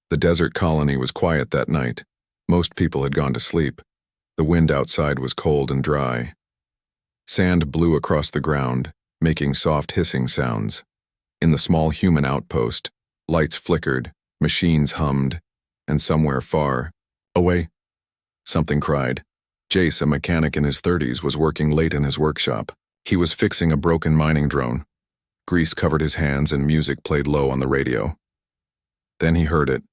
The desert colony was quiet that night. Most people had gone to sleep. The wind outside was cold and dry. Sand blew across the ground, making soft hissing sounds. In the small human outpost, lights flickered, machines hummed, and somewhere far away, something cried. Jace, a mechanic in his 30s, was working late in his workshop. He was fixing a broken mining drone. Grease covered his hands and music played low on the radio. Then he heard it.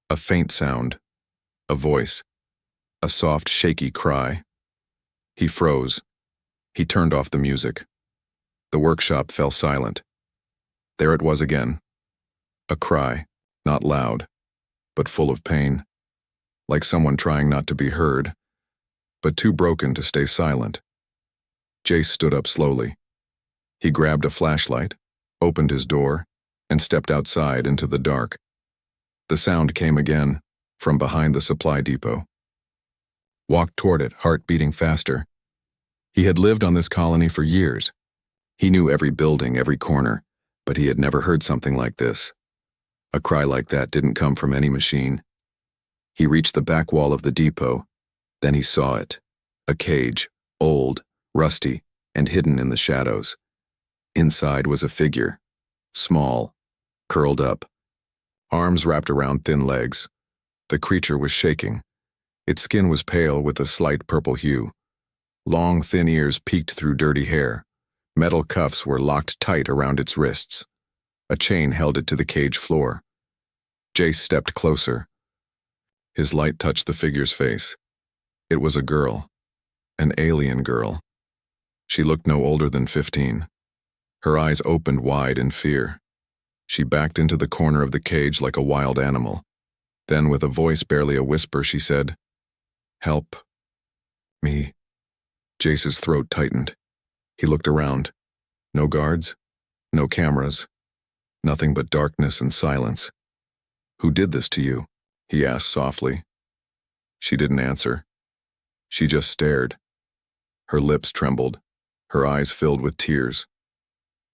A faint sound. A voice. A soft, shaky cry. He froze. He turned off the music. The workshop fell silent. There it was again. A cry, not loud, but full of pain. Like someone trying not to be heard, but too broken to stay silent. Jace stood up slowly. He grabbed a flashlight, opened his door, and stepped outside into the dark. The sound came again, from behind the supply depot. Walked toward it, heart beating faster. He had lived on this colony for years. He knew every building, every corner, but he had never heard something like this. A cry like that didn't come from any machine. He reached the back wall of the depot. Then he saw it. A cage, old, rusty, and hidden in the shadows. Inside was a figure, small, curled up, arms wrapped around thin legs. The creature was shaking. Its skin was pale with a slight purple hue. Long, thin ears peeked through dirty hair. Metal cuffs were locked tight around its wrists. A chain held it to the cage floor. Jace stepped closer. His light touched the figure's face. It was a girl. An alien girl. She looked no older than 15. Her eyes opened wide in fear. She backed into the corner of the cage like a wild animal. Then, with a voice barely a whisper, she said, "Help me." Jace's throat tightened. He looked around. No guards, no cameras, nothing but darkness and silence. "Who did this to you?" he asked softly. She didn't answer. She just stared. Her lips trembled. Her eyes filled with tears.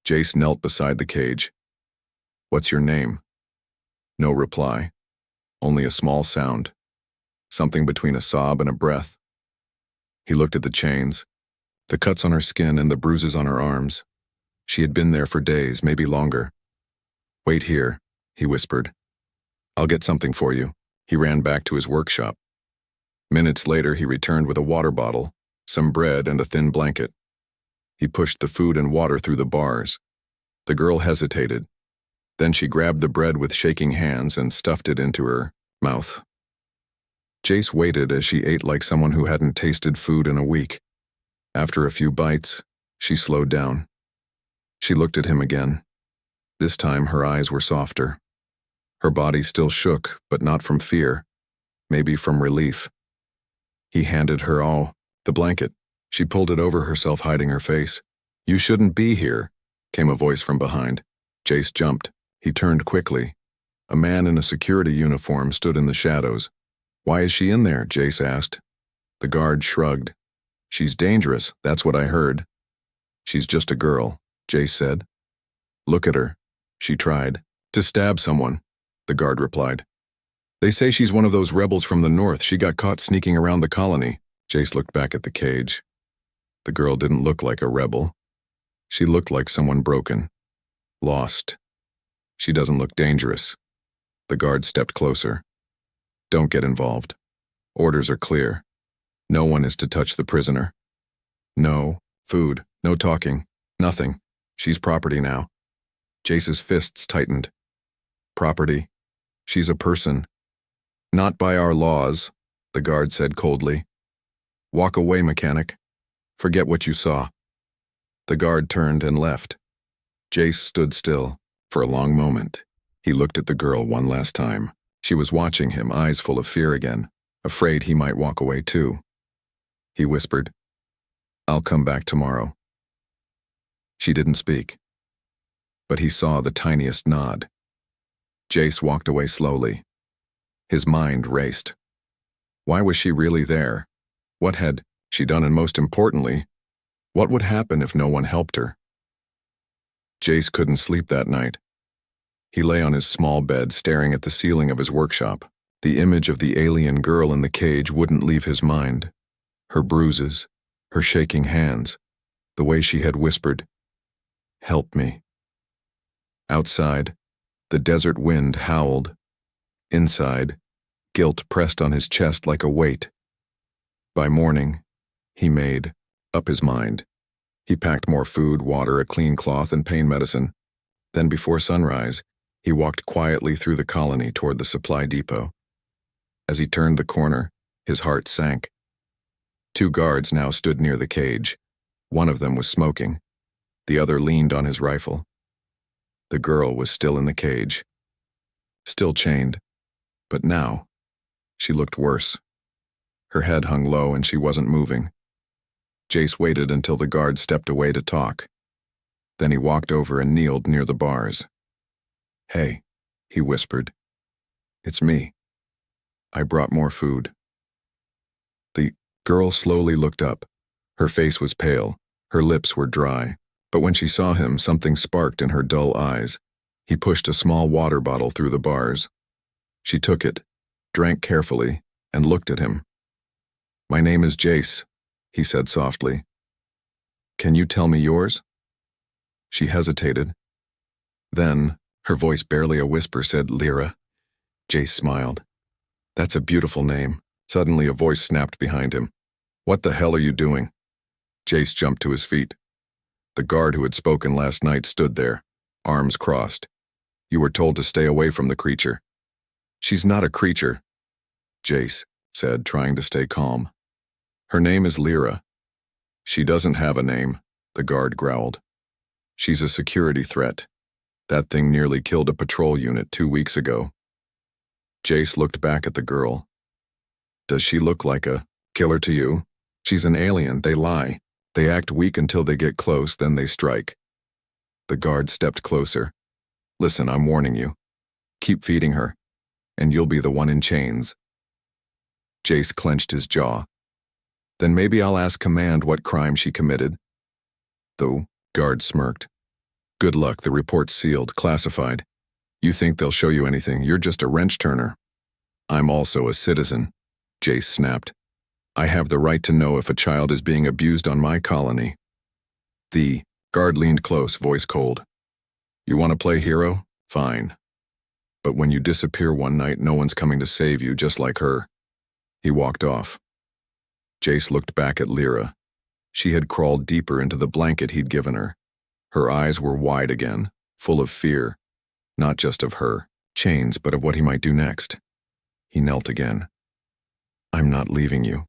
Jace knelt beside the cage. "What's your name?" No reply. Only a small sound. Something between a sob and a breath. He looked at the chains, the cuts on her skin and the bruises on her arms. She had been there for days, maybe longer. "Wait here," he whispered. "I'll get something for you." He ran back to his workshop. Minutes later, he returned with a water bottle, some bread, and a thin blanket. He pushed the food and water through the bars. The girl hesitated. Then she grabbed the bread with shaking hands and stuffed it into her mouth. Jace waited as she ate like someone who hadn't tasted food in a week. After a few bites, she slowed down. She looked at him again. This time her eyes were softer. Her body still shook, but not from fear, maybe from relief. He handed her the blanket. She pulled it over herself, hiding her face. "You shouldn't be here," came a voice from behind. Jace jumped. He turned quickly. A man in a security uniform stood in the shadows. "Why is she in there?" Jace asked. The guard shrugged. "She's dangerous, that's what I heard." "She's just a girl," Jace said. "Look at her. She tried to stab someone," the guard replied. "They say she's one of those rebels from the north. She got caught sneaking around the colony." Jace looked back at the cage. The girl didn't look like a rebel. She looked like someone broken, lost. "She doesn't look dangerous." The guard stepped closer. "Don't get involved. Orders are clear. No one is to touch the prisoner. No food, no talking, nothing. She's property now." Jace's fists tightened. "Property? She's a person." "Not by our laws," the guard said coldly. "Walk away, mechanic. Forget what you saw." The guard turned and left. Jace stood still for a long moment. He looked at the girl one last time. She was watching him, eyes full of fear again, afraid he might walk away too. He whispered, "I'll come back tomorrow." She didn't speak, but he saw the tiniest nod. Jace walked away slowly. His mind raced. Why was she really there? What had she done, and most importantly, what would happen if no one helped her? Jace couldn't sleep that night. He lay on his small bed staring at the ceiling of his workshop. The image of the alien girl in the cage wouldn't leave his mind. Her bruises, her shaking hands, the way she had whispered, "Help me." Outside, the desert wind howled. Inside, guilt pressed on his chest like a weight. By morning, he made up his mind. He packed more food, water, a clean cloth, and pain medicine. Then before sunrise, he walked quietly through the colony toward the supply depot. As he turned the corner, his heart sank. 2 guards now stood near the cage. One of them was smoking. The other leaned on his rifle. The girl was still in the cage, still chained, but now she looked worse. Her head hung low and she wasn't moving. Jace waited until the guard stepped away to talk. Then he walked over and kneeled near the bars. "Hey," he whispered. "It's me. I brought more food." The girl slowly looked up. Her face was pale, her lips were dry, but when she saw him, something sparked in her dull eyes. He pushed a small water bottle through the bars. She took it, drank carefully, and looked at him. "My name is Jace," he said softly. "Can you tell me yours?" She hesitated. Then, her voice barely a whisper, said, "Lyra." Jace smiled. "That's a beautiful name." Suddenly a voice snapped behind him. "What the hell are you doing?" Jace jumped to his feet. The guard who had spoken last night stood there, arms crossed. "You were told to stay away from the creature." "She's not a creature," Jace said, trying to stay calm. "Her name is Lyra." "She doesn't have a name," the guard growled. "She's a security threat. That thing nearly killed a patrol unit 2 weeks ago." Jace looked back at the girl. "Does she look like a killer to you?" "She's an alien. They lie. They act weak until they get close, then they strike." The guard stepped closer. "Listen, I'm warning you. Keep feeding her, and you'll be the one in chains." Jace clenched his jaw. "Then maybe I'll ask Command what crime she committed." The guard smirked. "Good luck, the report's sealed, classified. You think they'll show you anything, you're just a wrench turner." "I'm also a citizen," Jace snapped. "I have the right to know if a child is being abused on my colony." The guard leaned close, voice cold. "You want to play hero? Fine. But when you disappear one night, no one's coming to save you, just like her." He walked off. Jace looked back at Lyra. She had crawled deeper into the blanket he'd given her. Her eyes were wide again, full of fear, not just of her chains, but of what he might do next. He knelt again. "I'm not leaving you."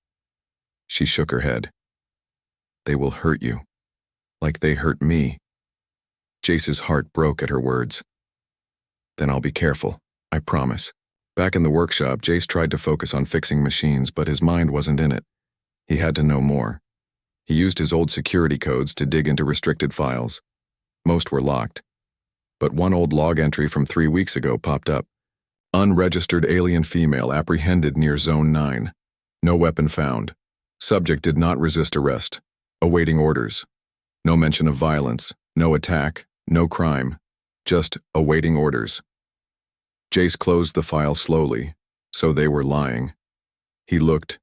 She shook her head. "They will hurt you, like they hurt me." Jace's heart broke at her words. "Then I'll be careful, I promise." Back in the workshop, Jace tried to focus on fixing machines, but his mind wasn't in it. He had to know more. He used his old security codes to dig into restricted files. Most were locked. But one old log entry from 3 weeks ago popped up. "Unregistered alien female apprehended near Zone 9. No weapon found. Subject did not resist arrest. Awaiting orders." No mention of violence, no attack, no crime. Just awaiting orders. Jace closed the file slowly, so they were lying. He looked.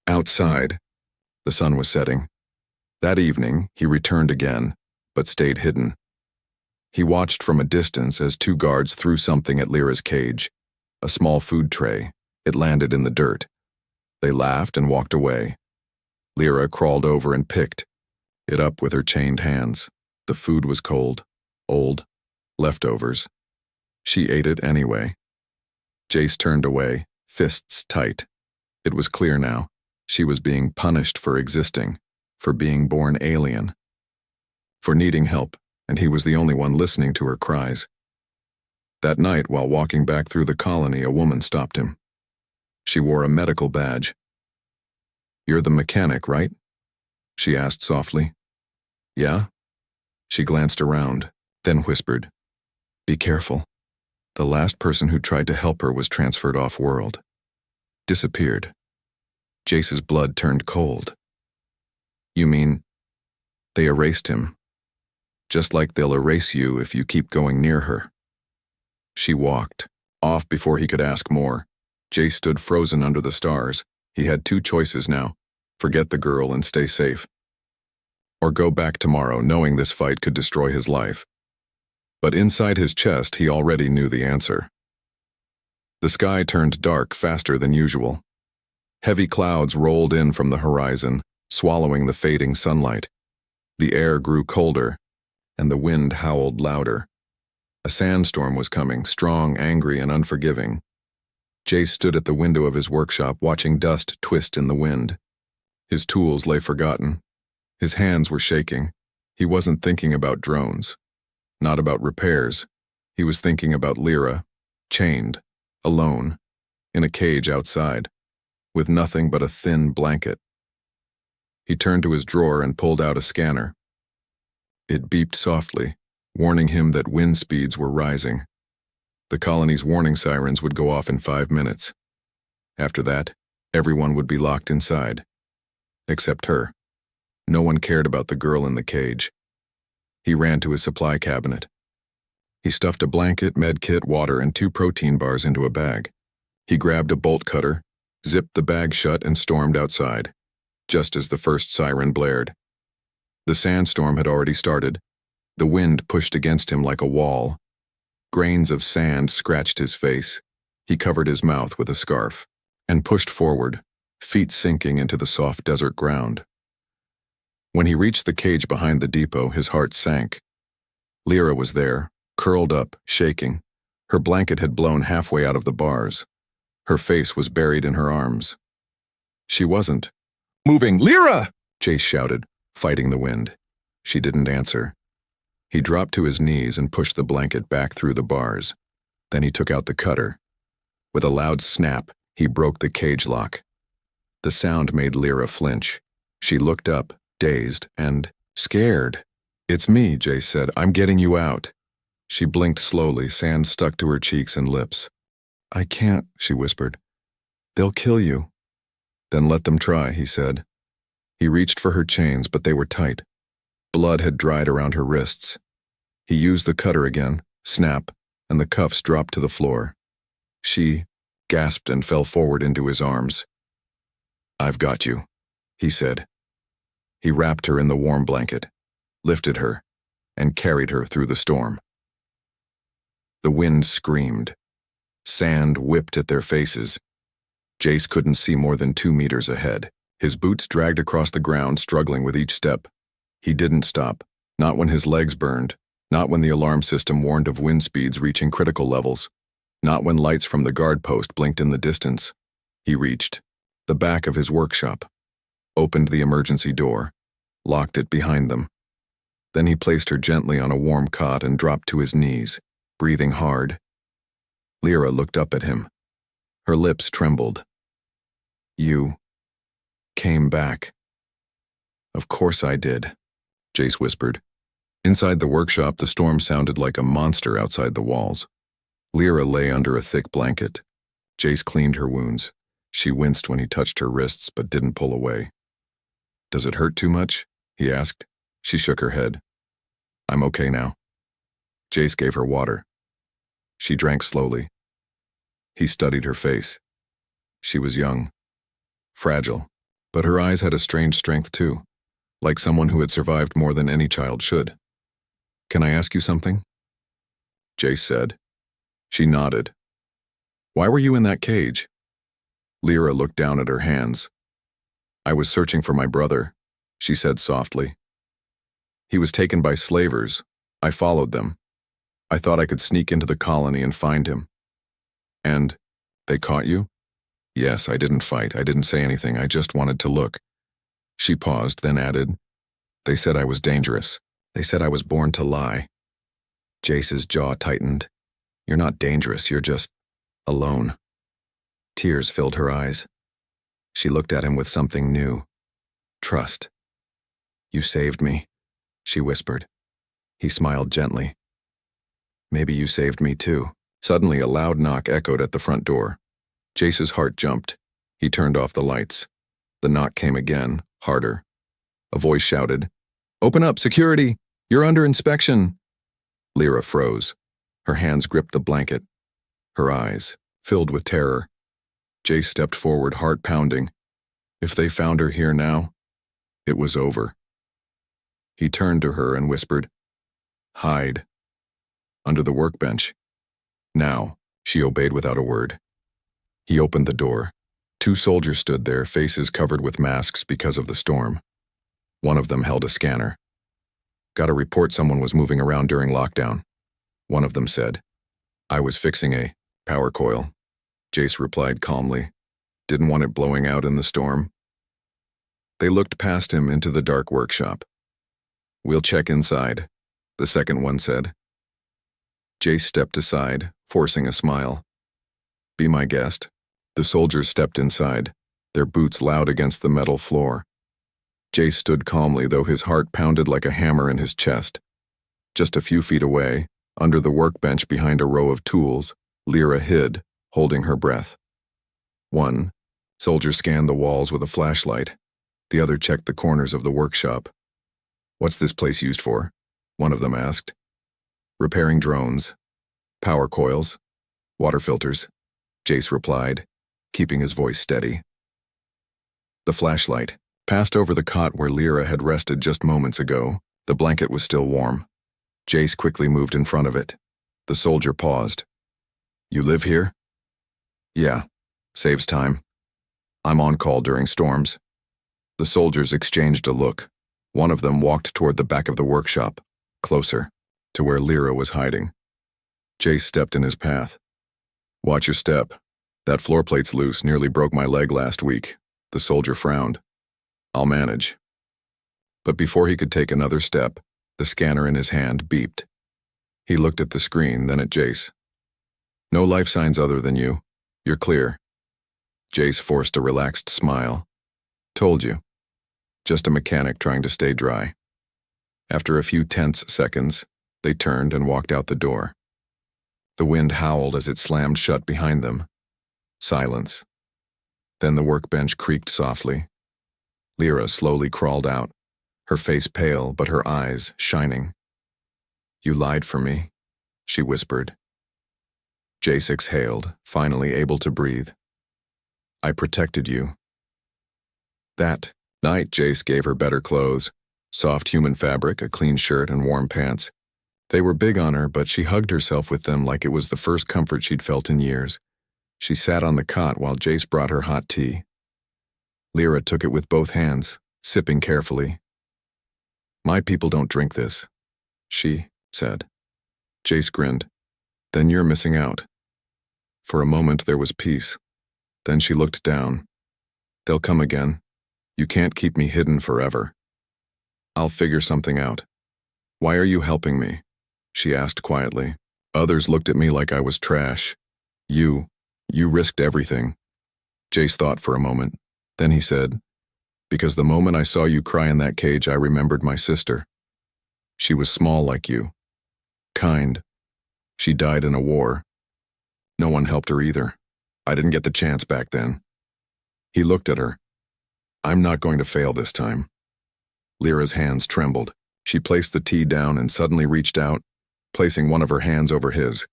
Outside, the sun was setting. That evening, he returned again, but stayed hidden. He watched from a distance as 2 guards threw something at Lyra's cage, a small food tray. It landed in the dirt. They laughed and walked away. Lyra crawled over and picked it up with her chained hands. The food was cold, old, leftovers. She ate it anyway. Jace turned away, fists tight. It was clear now. She was being punished for existing, for being born alien, for needing help, and he was the only one listening to her cries. That night, while walking back through the colony, a woman stopped him. She wore a medical badge. "You're the mechanic, right?" she asked softly. "Yeah?" She glanced around, then whispered, "Be careful. The last person who tried to help her was transferred off-world. Disappeared." Jace's blood turned cold. "You mean they erased him? Just like they'll erase you if you keep going near her." She walked, off before he could ask more. Jace stood frozen under the stars. He had two choices now: forget the girl and stay safe, or go back tomorrow knowing this fight could destroy his life. But inside his chest, he already knew the answer. The sky turned dark faster than usual. Heavy clouds rolled in from the horizon, swallowing the fading sunlight. The air grew colder, and the wind howled louder. A sandstorm was coming, strong, angry, and unforgiving. Jace stood at the window of his workshop, watching dust twist in the wind. His tools lay forgotten. His hands were shaking. He wasn't thinking about drones, not about repairs. He was thinking about Lyra, chained, alone, in a cage outside, with nothing but a thin blanket. He turned to his drawer and pulled out a scanner. It beeped softly, warning him that wind speeds were rising. The colony's warning sirens would go off in 5 minutes. After that, everyone would be locked inside. Except her. No one cared about the girl in the cage. He ran to his supply cabinet. He stuffed a blanket, med kit, water, and 2 protein bars into a bag. He grabbed a bolt cutter, zipped the bag shut, and stormed outside, just as the first siren blared. The sandstorm had already started. The wind pushed against him like a wall. Grains of sand scratched his face. He covered his mouth with a scarf and pushed forward, feet sinking into the soft desert ground. When he reached the cage behind the depot, his heart sank. Lyra was there, curled up, shaking. Her blanket had blown halfway out of the bars. Her face was buried in her arms. She wasn't moving. "Lyra!" Jace shouted, fighting the wind. She didn't answer. He dropped to his knees and pushed the blanket back through the bars. Then he took out the cutter. With a loud snap, he broke the cage lock. The sound made Lyra flinch. She looked up, dazed and scared. "It's me," Jace said. "I'm getting you out." She blinked slowly, sand stuck to her cheeks and lips. "I can't," she whispered. "They'll kill you." "Then let them try," he said. He reached for her chains, but they were tight. Blood had dried around her wrists. He used the cutter again, snap, and the cuffs dropped to the floor. She gasped and fell forward into his arms. "I've got you," he said. He wrapped her in the warm blanket, lifted her, and carried her through the storm. The wind screamed. Sand whipped at their faces. Jace couldn't see more than 2 meters ahead. His boots dragged across the ground, struggling with each step. He didn't stop, not when his legs burned, not when the alarm system warned of wind speeds reaching critical levels, not when lights from the guard post blinked in the distance. He reached the back of his workshop, opened the emergency door, locked it behind them. Then he placed her gently on a warm cot and dropped to his knees, breathing hard. Lyra looked up at him. Her lips trembled. "You came back." "Of course I did," Jace whispered. Inside the workshop, the storm sounded like a monster outside the walls. Lyra lay under a thick blanket. Jace cleaned her wounds. She winced when he touched her wrists but didn't pull away. "Does it hurt too much?" he asked. She shook her head. "I'm okay now." Jace gave her water. She drank slowly. He studied her face. She was young, fragile, but her eyes had a strange strength too, like someone who had survived more than any child should. "Can I ask you something?" Jace said. She nodded. "Why were you in that cage?" Lyra looked down at her hands. "I was searching for my brother," she said softly. "He was taken by slavers. I followed them. I thought I could sneak into the colony and find him." "And they caught you?" "Yes, I didn't fight. I didn't say anything. I just wanted to look." She paused, then added, "They said I was dangerous. They said I was born to lie." Jace's jaw tightened. "You're not dangerous. You're just alone." Tears filled her eyes. She looked at him with something new. Trust. "You saved me," she whispered. He smiled gently. "Maybe you saved me too." Suddenly, a loud knock echoed at the front door. Jace's heart jumped. He turned off the lights. The knock came again, harder. A voice shouted, "Open up, security! You're under inspection!" Lyra froze. Her hands gripped the blanket, her eyes filled with terror. Jace stepped forward, heart pounding. If they found her here now, it was over. He turned to her and whispered, "Hide." Under the workbench. Now, she obeyed without a word. He opened the door. 2 soldiers stood there, faces covered with masks because of the storm. One of them held a scanner. "Got a report someone was moving around during lockdown," one of them said. "I was fixing a power coil," Jace replied calmly. "Didn't want it blowing out in the storm." They looked past him into the dark workshop. "We'll check inside," the second one said. Jace stepped aside, forcing a smile. "Be my guest." The soldiers stepped inside, their boots loud against the metal floor. Jace stood calmly, though his heart pounded like a hammer in his chest. Just a few feet away, under the workbench behind a row of tools, Lyra hid, holding her breath. One soldier scanned the walls with a flashlight. The other checked the corners of the workshop. "What's this place used for?" one of them asked. "Repairing drones, power coils, water filters," Jace replied, keeping his voice steady. The flashlight passed over the cot where Lyra had rested just moments ago. The blanket was still warm. Jace quickly moved in front of it. The soldier paused. "You live here?" "Yeah, saves time. I'm on call during storms." The soldiers exchanged a look. One of them walked toward the back of the workshop, closer, to where Lyra was hiding. Jace stepped in his path. "Watch your step. That floor plate's loose, nearly broke my leg last week." The soldier frowned. "I'll manage." But before he could take another step, the scanner in his hand beeped. He looked at the screen, then at Jace. "No life signs other than you. You're clear." Jace forced a relaxed smile. "Told you. Just a mechanic trying to stay dry." After a few tense seconds, they turned and walked out the door. The wind howled as it slammed shut behind them. Silence. Then the workbench creaked softly. Lyra slowly crawled out, her face pale but her eyes shining. "You lied for me," she whispered. Jace exhaled, finally able to breathe. "I protected you." That night, Jace gave her better clothes, soft human fabric, a clean shirt, and warm pants. They were big on her, but she hugged herself with them like it was the first comfort she'd felt in years. She sat on the cot while Jace brought her hot tea. Lyra took it with both hands, sipping carefully. "My people don't drink this," she said. Jace grinned. "Then you're missing out." For a moment there was peace. Then she looked down. "They'll come again. You can't keep me hidden forever." "I'll figure something out." "Why are you helping me?" she asked quietly. Others looked at me like I was trash. You risked everything." Jace thought for a moment. Then he said, "Because the moment I saw you cry in that cage, I remembered my sister. She was small like you. Kind. She died in a war. No one helped her either. I didn't get the chance back then." He looked at her. "I'm not going to fail this time." Lyra's hands trembled. She placed the tea down and suddenly reached out, placing one of her hands over his.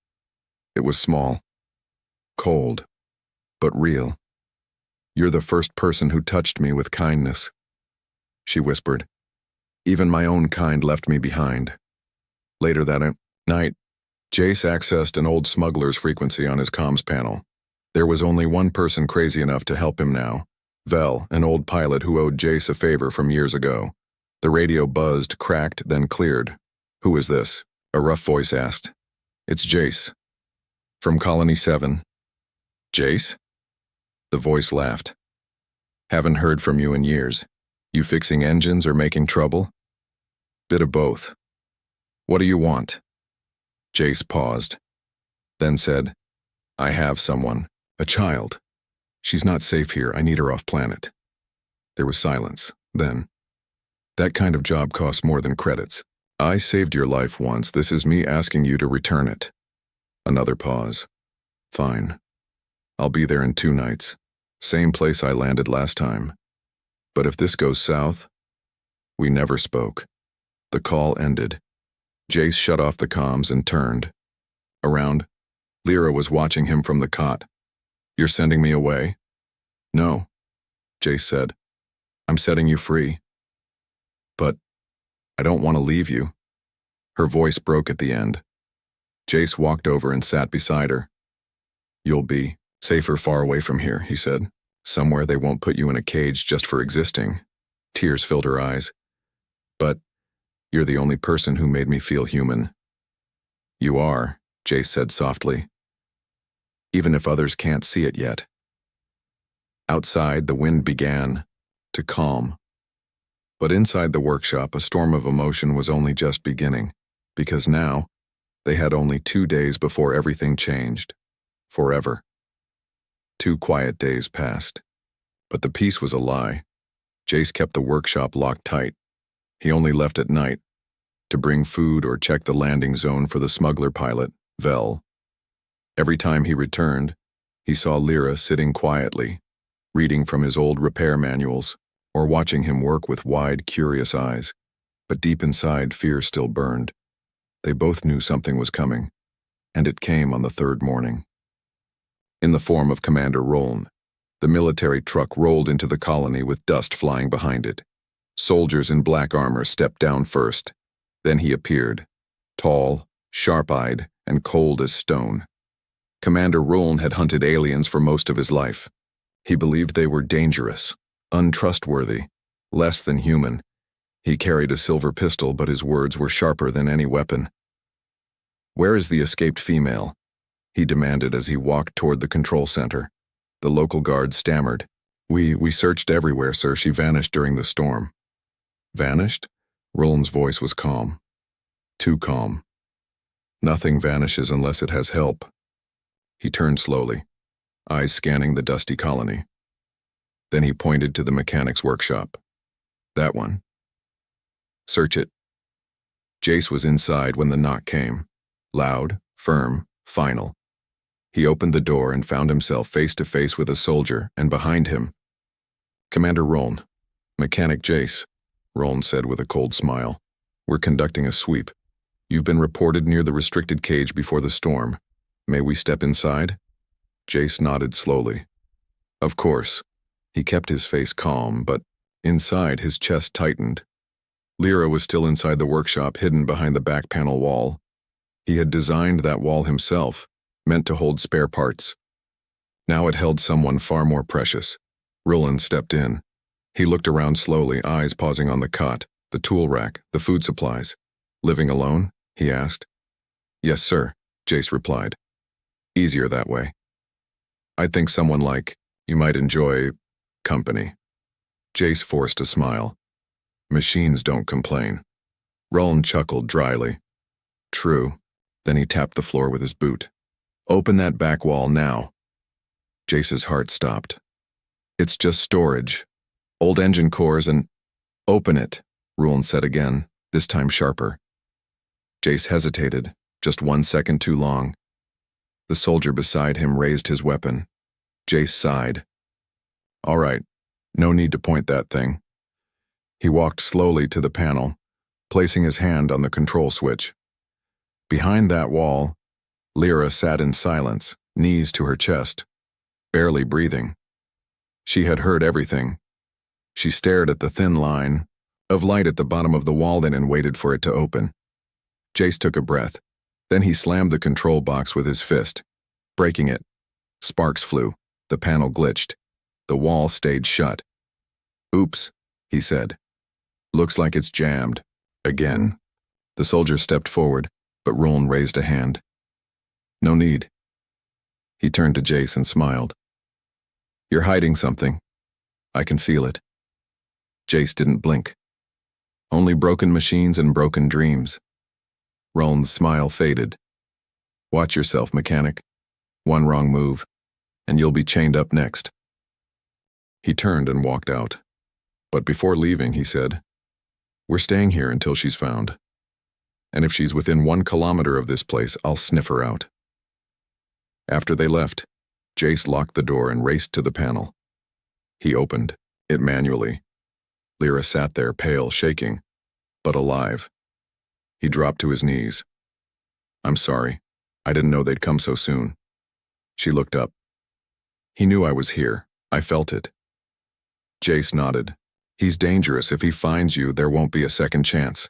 It was small. Cold. But real. "You're the first person who touched me with kindness," she whispered. "Even my own kind left me behind." Later that night, Jace accessed an old smuggler's frequency on his comms panel. There was only one person crazy enough to help him now. Vel, an old pilot who owed Jace a favor from years ago. The radio buzzed, cracked, then cleared. "Who is this?" a rough voice asked. "It's Jace. From Colony 7. "Jace?" The voice laughed. "Haven't heard from you in years. You fixing engines or making trouble?" "Bit of both." "What do you want?" Jace paused, then said, "I have someone, a child. She's not safe here. I need her off planet." There was silence. Then, "That kind of job costs more than credits. I saved your life once. This is me asking you to return it." Another pause. "Fine. I'll be there in 2 nights. Same place I landed last time. But if this goes south..." We never spoke. The call ended. Jace shut off the comms and turned. Around, Lyra was watching him from the cot. "You're sending me away?" "No," Jace said. "I'm setting you free." "But I don't want to leave you." Her voice broke at the end. Jace walked over and sat beside her. "You'll be safer far away from here," he said. "Somewhere they won't put you in a cage just for existing." Tears filled her eyes. "But you're the only person who made me feel human." "You are," Jace said softly. "Even if others can't see it yet." Outside, the wind began to calm. But inside the workshop, a storm of emotion was only just beginning, because now they had only 2 days before everything changed. Forever. 2 quiet days passed. But the peace was a lie. Jace kept the workshop locked tight. He only left at night to bring food or check the landing zone for the smuggler pilot, Vel. Every time he returned, he saw Lyra sitting quietly, reading from his old repair manuals, or watching him work with wide, curious eyes. But deep inside, fear still burned. They both knew something was coming, and it came on the 3rd morning. In the form of Commander Roln, the military truck rolled into the colony with dust flying behind it. Soldiers in black armor stepped down first. Then he appeared, tall, sharp-eyed, and cold as stone. Commander Roln had hunted aliens for most of his life. He believed they were dangerous, untrustworthy, less than human. He carried a silver pistol, but his words were sharper than any weapon. "Where is the escaped female?" he demanded as he walked toward the control center. The local guard stammered. We searched everywhere, sir. She vanished during the storm." "Vanished?" Roland's voice was calm. Too calm. "Nothing vanishes unless it has help." He turned slowly, eyes scanning the dusty colony. Then he pointed to the mechanic's workshop. "That one. Search it." Jace was inside when the knock came. Loud, firm, final. He opened the door and found himself face to face with a soldier, and behind him, "Commander Roln." "Mechanic Jace," Roln said with a cold smile. "We're conducting a sweep. You've been reported near the restricted cage before the storm. May we step inside?" Jace nodded slowly. "Of course." He kept his face calm, but inside his chest tightened. Lyra was still inside the workshop, hidden behind the back panel wall. He had designed that wall himself, meant to hold spare parts. Now it held someone far more precious. Roland stepped in. He looked around slowly, eyes pausing on the cot, the tool rack, the food supplies. "Living alone?" he asked. "Yes, sir," Jace replied. "Easier that way. I think someone like you might enjoy company." Jace forced a smile. "Machines don't complain." Roland chuckled dryly. "True." Then he tapped the floor with his boot. "Open that back wall now." Jace's heart stopped. "It's just storage. Old engine cores and—" "Open it," Roland said again, this time sharper. Jace hesitated, just 1 second too long. The soldier beside him raised his weapon. Jace sighed. "All right, no need to point that thing." He walked slowly to the panel, placing his hand on the control switch. Behind that wall, Lyra sat in silence, knees to her chest, barely breathing. She had heard everything. She stared at the thin line of light at the bottom of the wall and waited for it to open. Jace took a breath. Then he slammed the control box with his fist, breaking it. Sparks flew. The panel glitched. The wall stayed shut. "Oops," he said. "Looks like it's jammed. Again." The soldier stepped forward, but Roland raised a hand. "No need." He turned to Jace and smiled. "You're hiding something. I can feel it." Jace didn't blink. "Only broken machines and broken dreams." Roland's smile faded. "Watch yourself, mechanic. One wrong move, and you'll be chained up next." He turned and walked out. But before leaving, he said, "We're staying here until she's found. And if she's within 1 kilometer of this place, I'll sniff her out." After they left, Jace locked the door and raced to the panel. He opened it manually. Lyra sat there, pale, shaking, but alive. He dropped to his knees. "I'm sorry. I didn't know they'd come so soon. She looked up. He knew I was here. I felt it. Jace nodded. He's dangerous. If he finds you, there won't be a second chance.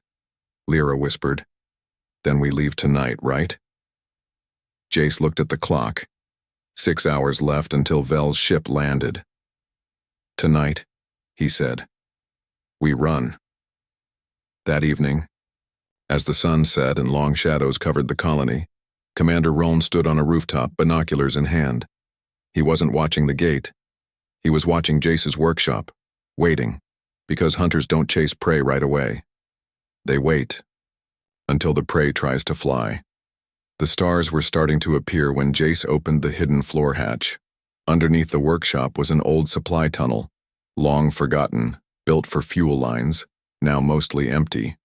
Lyra whispered. Then we leave tonight, right? Jace looked at the clock. 6 hours left until Vel's ship landed. Tonight, he said. We run. That evening, as the sun set and long shadows covered the colony, Commander Rolln stood on a rooftop, binoculars in hand. He wasn't watching the gate. He was watching Jace's workshop, waiting, because hunters don't chase prey right away. They wait until the prey tries to fly. The stars were starting to appear when Jace opened the hidden floor hatch. Underneath the workshop was an old supply tunnel, long forgotten, built for fuel lines, now mostly empty.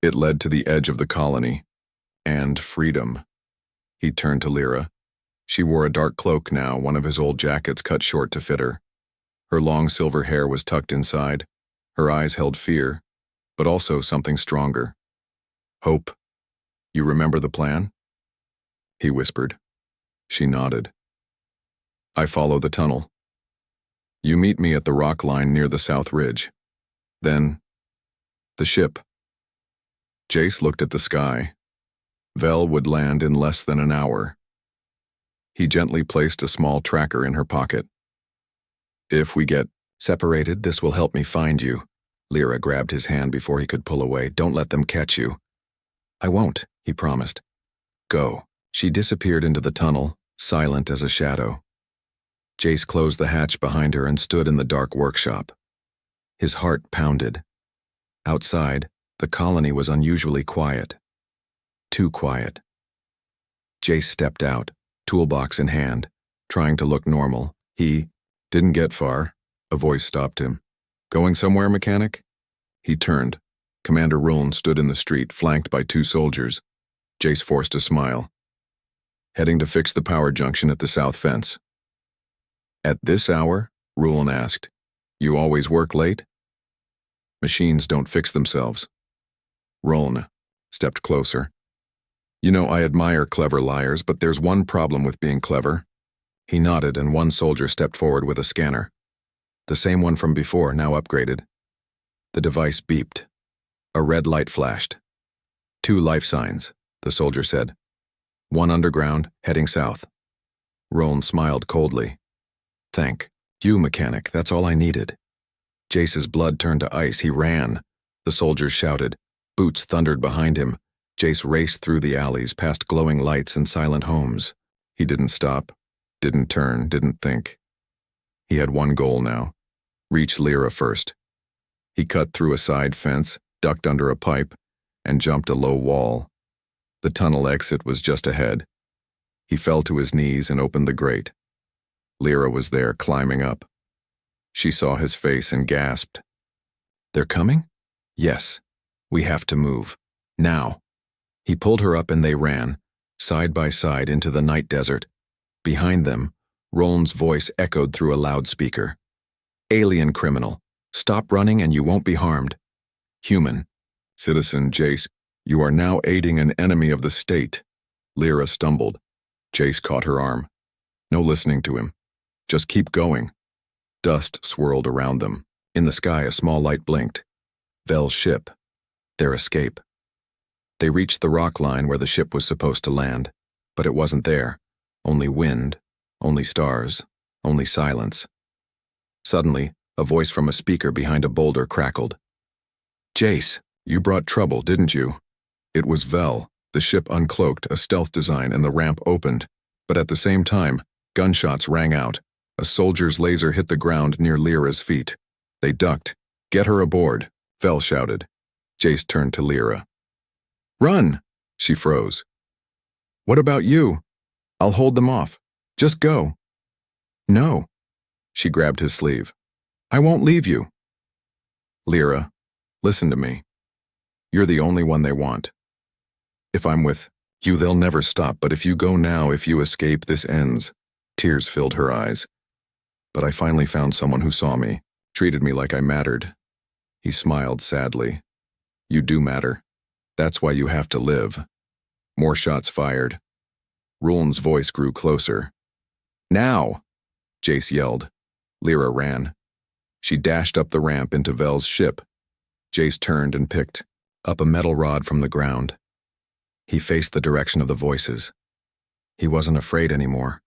It led to the edge of the colony, and freedom. He turned to Lyra. She wore a dark cloak now, one of his old jackets cut short to fit her. Her long silver hair was tucked inside. Her eyes held fear, but also something stronger. Hope. You remember the plan? He whispered. She nodded. I follow the tunnel. You meet me at the rock line near the south ridge. Then, the ship. Jace looked at the sky. Vel would land in less than an hour. He gently placed a small tracker in her pocket. If we get separated, this will help me find you. Lyra grabbed his hand before he could pull away. Don't let them catch you. I won't, he promised. Go. She disappeared into the tunnel, silent as a shadow. Jace closed the hatch behind her and stood in the dark workshop. His heart pounded. Outside, the colony was unusually quiet. Too quiet. Jace stepped out, toolbox in hand, trying to look normal. He didn't get far. A voice stopped him. Going somewhere, mechanic? He turned. Commander Rolln stood in the street, flanked by 2 soldiers. Jace forced a smile. Heading to fix the power junction at the south fence. At this hour? Rolln asked. You always work late? Machines don't fix themselves. Rolln stepped closer. You know, I admire clever liars, but there's one problem with being clever. He nodded, and one soldier stepped forward with a scanner. The same one from before, now upgraded. The device beeped. A red light flashed. 2 life signs, the soldier said. 1 underground, heading south. Rolln smiled coldly. Thank you, mechanic, that's all I needed. Jace's blood turned to ice. He ran. The soldiers shouted. Boots thundered behind him. Jace raced through the alleys, past glowing lights and silent homes. He didn't stop, didn't turn, didn't think. He had one goal now. Reach Lyra first. He cut through a side fence, ducked under a pipe, and jumped a low wall. The tunnel exit was just ahead. He fell to his knees and opened the grate. Lyra was there, climbing up. She saw his face and gasped. They're coming? Yes. We have to move. Now. He pulled her up and they ran, side by side into the night desert. Behind them, Rolln's voice echoed through a loudspeaker. Alien criminal. Stop running and you won't be harmed. Human. Citizen Jace, you are now aiding an enemy of the state. Lyra stumbled. Jace caught her arm. No listening to him. Just keep going. Dust swirled around them. In the sky, a small light blinked. Vel's ship. Their escape. They reached the rock line where the ship was supposed to land, but it wasn't there. Only wind, only stars, only silence. Suddenly, a voice from a speaker behind a boulder crackled. Jace, you brought trouble, didn't you? It was Vel. The ship uncloaked, a stealth design, and the ramp opened. But at the same time, gunshots rang out. A soldier's laser hit the ground near Lyra's feet. They ducked. Get her aboard, Vel shouted. Jace turned to Lyra. Run! She froze. What about you? I'll hold them off. Just go. No. She grabbed his sleeve. I won't leave you. Lyra, listen to me. You're the only one they want. If I'm with you, they'll never stop, but if you go now, if you escape, this ends. Tears filled her eyes. But I finally found someone who saw me, treated me like I mattered. He smiled sadly. You do matter. That's why you have to live. More shots fired. Ruln's voice grew closer. Now! Jace yelled. Lyra ran. She dashed up the ramp into Vel's ship. Jace turned and picked up a metal rod from the ground. He faced the direction of the voices. He wasn't afraid anymore.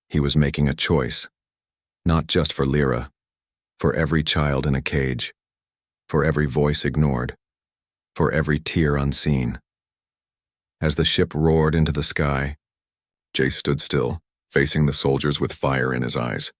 He was making a choice. Not just for Lyra. For every child in a cage. For every voice ignored. For every tear unseen. As the ship roared into the sky, Jace stood still, facing the soldiers with fire in his eyes.